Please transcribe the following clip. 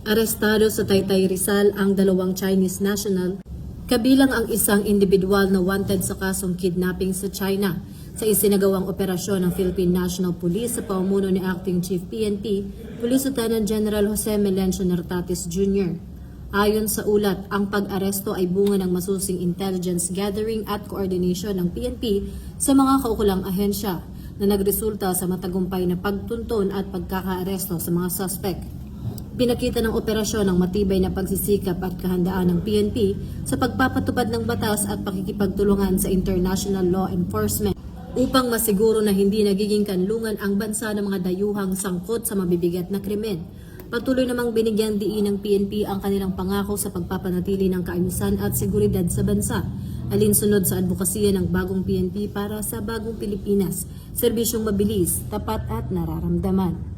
Arestado sa Taytay Rizal ang dalawang Chinese national, kabilang ang isang individual na wanted sa kasong kidnapping sa China sa isinagawang operasyon ng Philippine National Police sa pamumuno ni Acting Chief PNP, Police Lieutenant General Jose Melencio Nartatis Jr. Ayon sa ulat, ang pag-aresto ay bunga ng masusing intelligence gathering at coordination ng PNP sa mga kaukulang ahensya na nagresulta sa matagumpay na pagtunton at pagkakaaresto sa mga suspect. Pinakita ng operasyon ang matibay na pagsisikap at kahandaan ng PNP sa pagpapatupad ng batas at pakikipagtulungan sa international law enforcement upang masiguro na hindi nagiging kanlungan ang bansa ng mga dayuhang sangkot sa mabibigat na krimen. Patuloy namang binigyan diin ng PNP ang kanilang pangako sa pagpapanatili ng kaayusan at seguridad sa bansa, alinsunod sa advokasya ng bagong PNP para sa bagong Pilipinas, serbisyong mabilis, tapat at nararamdaman.